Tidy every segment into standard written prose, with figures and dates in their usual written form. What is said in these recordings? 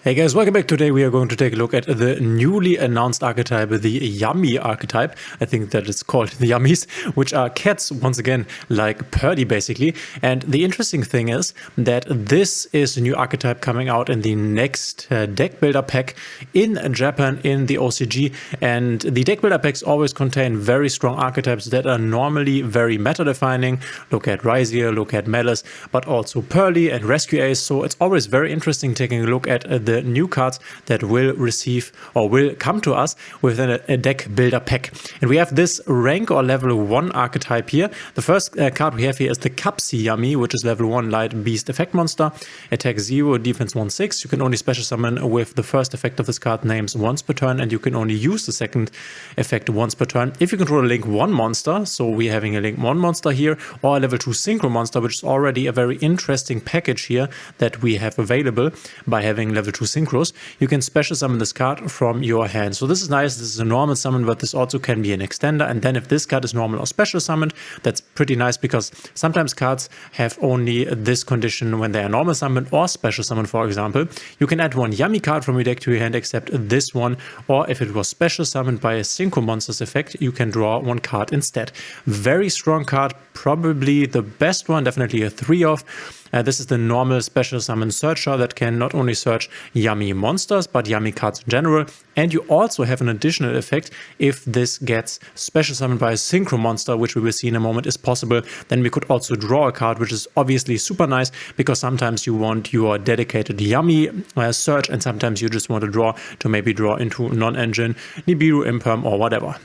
Hey guys, welcome back. Today we are going to take a look at the newly announced archetype, the Yummy archetype. I think that it's called the Yummies, which are cats, once again, like Purdy basically. And the interesting thing is that this is a new archetype coming out in the next deck builder pack in Japan in the OCG. And the deck builder packs always contain very strong archetypes that are normally very meta defining. Look at Rizier, look at Malice, but also Pearly and Rescue Ace. So it's always very interesting taking a look at the new cards that will receive or will come to us within a deck builder pack. And we have this rank or level 1 archetype here. The first card we have here is the Capsi Yummy, which is level 1 light beast effect monster. Attack 0, defense 1/6. You can only special summon with the first effect of this card names once per turn, and you can only use the second effect once per turn. If you control a link 1 monster, so we're having a link 1 monster here, or a level 2 Synchro monster, which is already a very interesting package here that we have available by having level 2 Synchros, you can special summon this card from your hand. So this is nice. This is a normal summon, but this also can be an extender. And then if this card is normal or special summoned, that's pretty nice because sometimes cards have only this condition when they are normal summoned or special summoned, for example. You can add one Yummy card from your deck to your hand except this one, or if it was special summoned by a Synchro monster's effect, you can draw one card instead. Very strong card, probably the best one, definitely a 3 of. This is the normal special summon searcher that can not only search Yummy monsters, but Yummy cards in general. And you also have an additional effect if this gets special summoned by a Synchro monster, which we will see in a moment is possible. Then we could also draw a card, which is obviously super nice because sometimes you want your dedicated Yummy search and sometimes you just want to draw to maybe draw into non-engine, Nibiru, Imperm or whatever.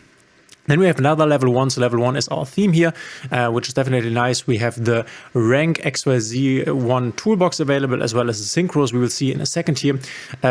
Then we have another level 1, so level 1 is our theme here, which is definitely nice. We have the rank XYZ1 toolbox available as well as the Synchros we will see in a second here.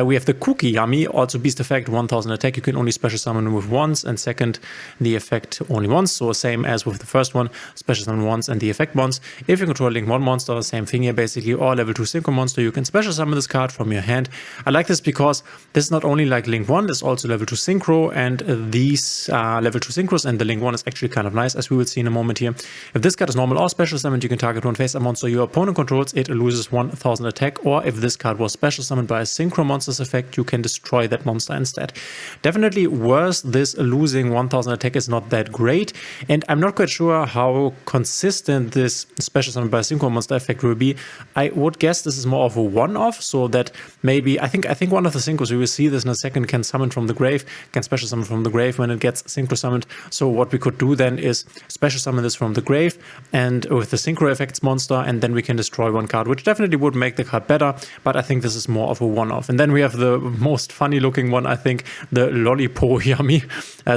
We have the Cookie Yummy, also beast effect, 1000 attack. You can only special summon with once, and second, the effect only once. So same as with the first one, special summon once and the effect once. If you control link 1 monster, same thing here basically, or level 2 Synchro monster, you can special summon this card from your hand. I like this because this is not only like link 1, there's also level 2 Synchro, and these level 2 Synchros and the link 1 is actually kind of nice, as we will see in a moment here. If this card is normal or special summoned, you can target one face-up monster your opponent controls, it loses 1000 attack, or if this card was special summoned by a Synchro monster's effect, you can destroy that monster instead. Definitely worse, this losing 1000 attack is not that great, and I'm not quite sure how consistent this special summoned by a Synchro monster effect will be. I would guess this is more of a one-off, so that maybe, I think one of the Synchros, we will see this in a second, can summon from the grave, can special summon from the grave when it gets Synchro summoned. So what we could do then is special summon this from the grave and with the Synchro effects monster, and then we can destroy one card, which definitely would make the card better, but I think this is more of a one-off. And then we have the most funny looking one, I think, the Lollipo Yummy.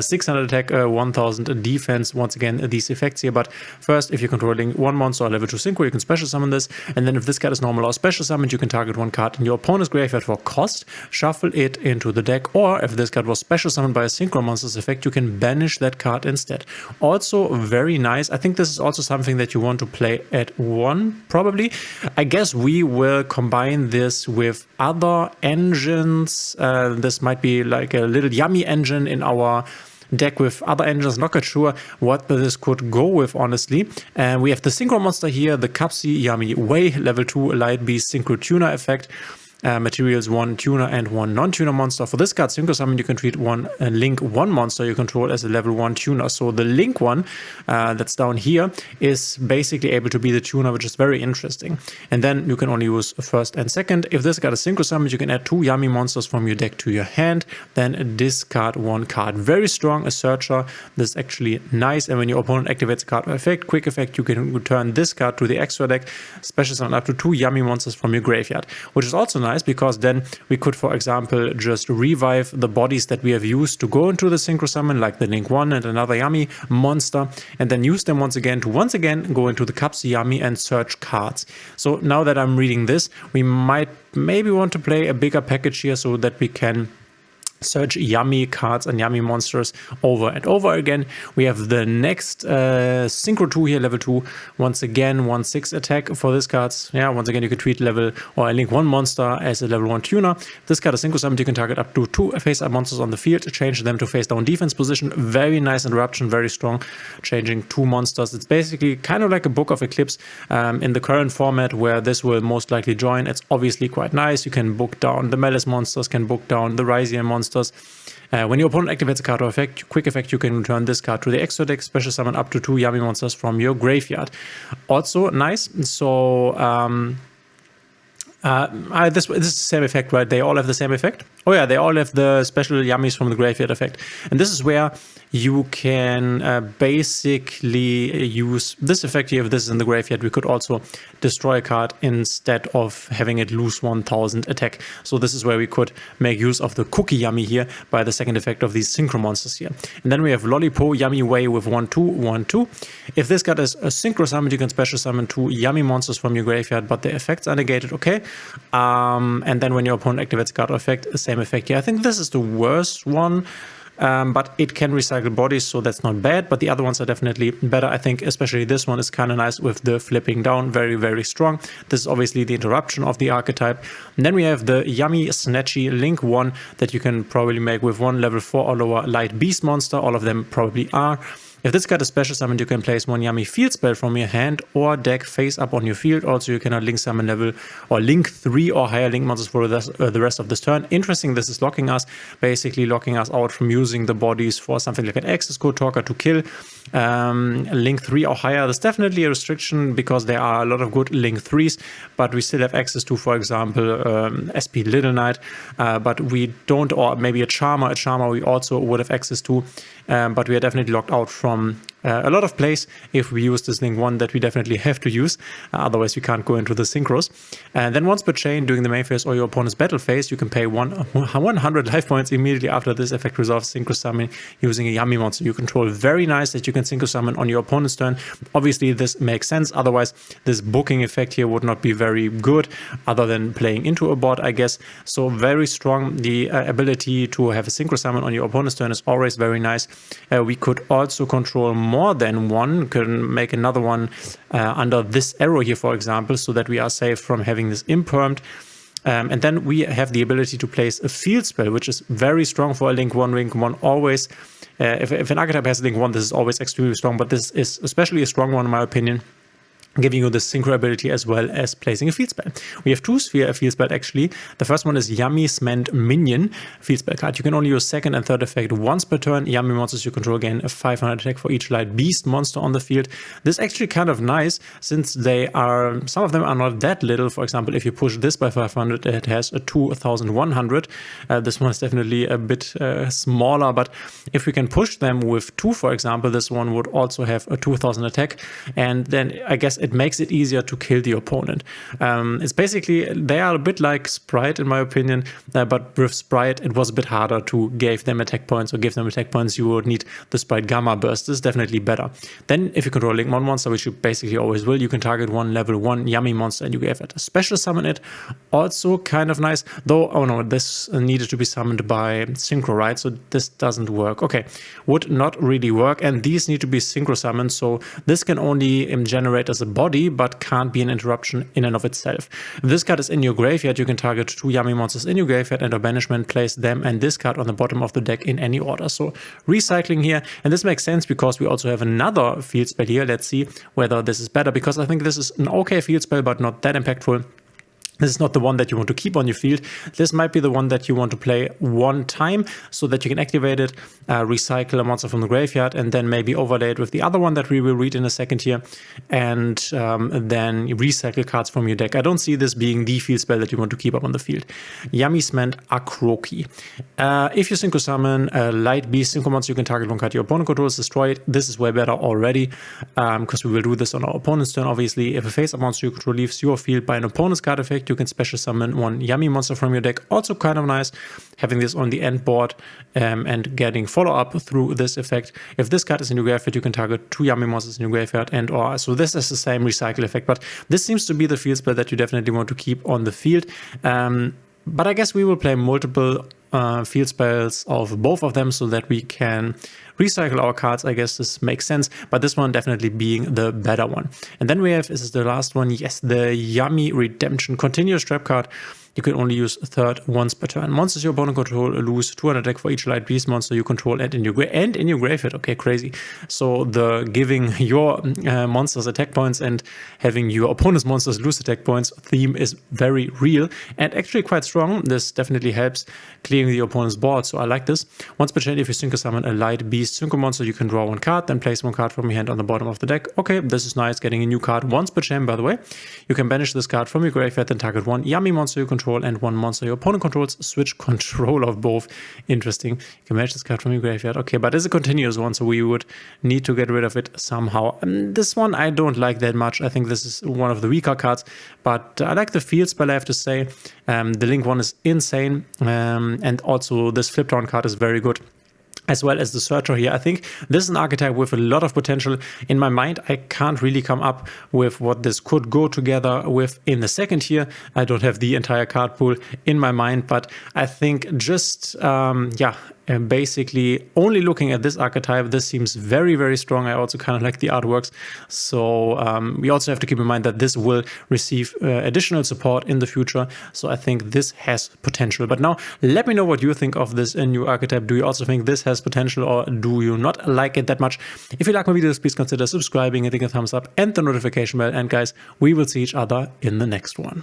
600 attack, 1000 defense, once again these effects here. But first, if you're controlling one monster or level 2 Synchro, you can special summon this, and then if this card is normal or special summoned, you can target one card in your opponent's graveyard for cost, shuffle it into the deck, or if this card was special summoned by a Synchro monster's effect, you can banish that card instead. Also very nice. I think this is also something that you want to play at 1 probably. I guess we will combine this with other engines. This might be like a little Yummy engine in our deck with other engines. Not quite sure what this could go with, honestly. And we have the Synchro monster here, the Capsi Yummy Way, level 2 light beast Synchro tuner effect. Materials 1 tuner and 1 non-tuner monster. For this card, Synchro Summon, you can treat one link 1 monster you control as a level 1 tuner. So the link one that's down here is basically able to be the tuner, which is very interesting. And then you can only use first and second. If this card is Synchro Summon, you can add 2 Yummy monsters from your deck to your hand, then discard 1 card. Very strong, a searcher. This is actually nice. And when your opponent activates a card effect, quick effect, you can return this card to the extra deck, special summon up to 2 Yummy monsters from your graveyard, which is also nice because then we could, for example, just revive the bodies that we have used to go into the Synchro Summon, like the Link 1 and another Yummy monster, and then use them once again to go into the Capsi Yummy and search cards. So now that I'm reading this, we might maybe want to play a bigger package here so that we can search yummy cards and yummy monsters over and over again. We have the next Synchro 2 here, level 2. Once again, 1/6 attack for this card. Yeah, once again, you can treat level or link 1 monster as a level 1 tuner. This card is Synchro summoned. You can target up to 2 face-up monsters on the field, change them to face-down defense position. Very nice interruption, very strong. Changing 2 monsters. It's basically kind of like a Book of Eclipse in the current format where this will most likely join. It's obviously quite nice. You can book down the Malice monsters, can book down the Ryzian monsters. When your opponent activates a card or effect, quick effect, you can return this card to the extra deck, special summon up to 2 yummy monsters from your graveyard. Also nice. So this is the same effect, right? They all have the same effect. Oh yeah, they all have the special yummies from the graveyard effect. And this is where you can basically use this effect here. If this is in the graveyard, we could also destroy a card instead of having it lose 1000 attack. So this is where we could make use of the cookie yummy here by the second effect of these Synchro monsters here. And then we have Lollipo, Yummy Way with 1/2, 1/2. If this card is a Synchro summon, you can special summon 2 yummy monsters from your graveyard, but the effects are negated, okay? And then when your opponent activates a card or effect, same effect here. I think this is the worst one. But it can recycle bodies, so that's not bad. But the other ones are definitely better. I think especially this one is kind of nice with the flipping down. Very, very strong. This is obviously the interruption of the archetype. And then we have the Yummy Snatchy Link 1 that you can probably make with 1 level 4 or lower light beast monster. All of them probably are. If this card is special summoned, you can place 1 yummy field spell from your hand or deck face up on your field. Also, you cannot link summon level or link 3 or higher link monsters for the rest of this turn. Interesting, this is locking us, basically locking us out from using the bodies for something like an access code talker to kill. Link 3 or higher, there's definitely a restriction because there are a lot of good link 3s, but we still have access to, for example, SP Little Knight, but we don't, or maybe a Charmer we also would have access to, but we are definitely locked out from a lot of plays if we use this link 1 that we definitely have to use, otherwise we can't go into the synchros. And then once per chain during the main phase or your opponent's battle phase, you can pay 100 life points immediately after this effect resolves synchro summon using a yummy monster you control. Very nice that you can synchro summon on your opponent's turn. Obviously this makes sense, otherwise this booking effect here would not be very good other than playing into a bot, I guess. So very strong. The ability to have a synchro summon on your opponent's turn is always very nice. We could also control more than one, can make another one under this arrow here, for example, so that we are safe from having this impermed. And then we have the ability to place a field spell, which is very strong for a link 1. Link 1 always, if an archetype has link 1, this is always extremely strong, but this is especially a strong one in my opinion, giving you the synchro ability as well as placing a field spell. We have 2 sphere field spell actually. The first one is Yummy Smend Minion field spell card. You can only use second and third effect once per turn. Yummy monsters you control gain a 500 attack for each light beast monster on the field. This is actually kind of nice since they are, some of them are not that little. For example, if you push this by 500, it has a 2100. This one is definitely a bit smaller, but if we can push them with 2, for example, this one would also have a 2000 attack, and then I guess it makes it easier to kill the opponent. It's basically, they are a bit like Sprite in my opinion, but with Sprite it was a bit harder to give them attack points, or give them attack points you would need the Sprite Gamma Burst. This is definitely better. Then if you control link 1 monster, which you basically always will, you can target 1 level 1 yummy monster and you have it. Special summon it, also kind of nice, though, oh no, this needed to be summoned by Synchro, right? So this doesn't work. Okay, would not really work, and these need to be Synchro summoned, so this can only generate as a body, but can't be an interruption in and of itself. If this card is in your graveyard, you can target 2 yummy monsters in your graveyard and or banishment, place them and this card on the bottom of the deck in any order. So recycling here, and this makes sense because we also have another field spell here. Let's see whether this is better, because I think this is an okay field spell, but not that impactful. This is not the one that you want to keep on your field. This might be the one that you want to play 1 time so that you can activate it, recycle a monster from the graveyard, and then maybe overlay it with the other one that we will read in a second here, and then recycle cards from your deck. I don't see this being the field spell that you want to keep up on the field. Yummy Smend Akroki. If you synchro summon a light beast synchro monster, you can target 1 card your opponent controls, destroy it. This is way better already, because we will do this on our opponent's turn, obviously. If a face-up monster you control leaves your field by an opponent's card effect, you can special summon 1 yummy monster from your deck. Also kind of nice having this on the end board and getting follow-up through this effect. If this card is in your graveyard, you can target 2 yummy monsters in your graveyard, and or so this is the same recycle effect, but this seems to be the field spell that you definitely want to keep on the field. But I guess we will play multiple field spells of both of them so that we can recycle our cards. I guess this makes sense, but this one definitely being the better one. And then we have, this is the last one, yes, the Yummy Redemption Continuous Trap card. You can only use third once per turn. Monsters your opponent control lose 200 attack for each light beast monster you control and in your graveyard. Okay, crazy. So the giving your monsters attack points and having your opponent's monsters lose attack points theme is very real and actually quite strong. This definitely helps clearing the opponent's board, so I like this. Once per turn, if you Synchro summon a light beast Synchro monster, you can draw one card, then place one card from your hand on the bottom of the deck. Okay, this is nice, getting a new card once per turn, by the way. You can banish this card from your graveyard, then target one Yummy monster you control and one monster your opponent controls. Switch control of both. Interesting. You can manage this card from your graveyard. Okay, but it's a continuous one, so we would need to get rid of it somehow. This one I don't like that much. I think this is one of the weaker cards, but I like the field spell, I have to say. The Link one is insane, and also this flip down card is very good, as well as the Searcher here. I think this is an archetype with a lot of potential. In my mind, I can't really come up with what this could go together with in the second tier. I don't have the entire card pool in my mind, but I think just, basically only looking at this archetype, this seems very, very strong. I also kind of like the artworks. So we also have to keep in mind that this will receive additional support in the future. So I think this has potential. But now let me know what you think of this new archetype. Do you also think this has potential, or do you not like it that much? If you like my videos, please consider subscribing, hitting a thumbs up and the notification bell. And guys, we will see each other in the next one.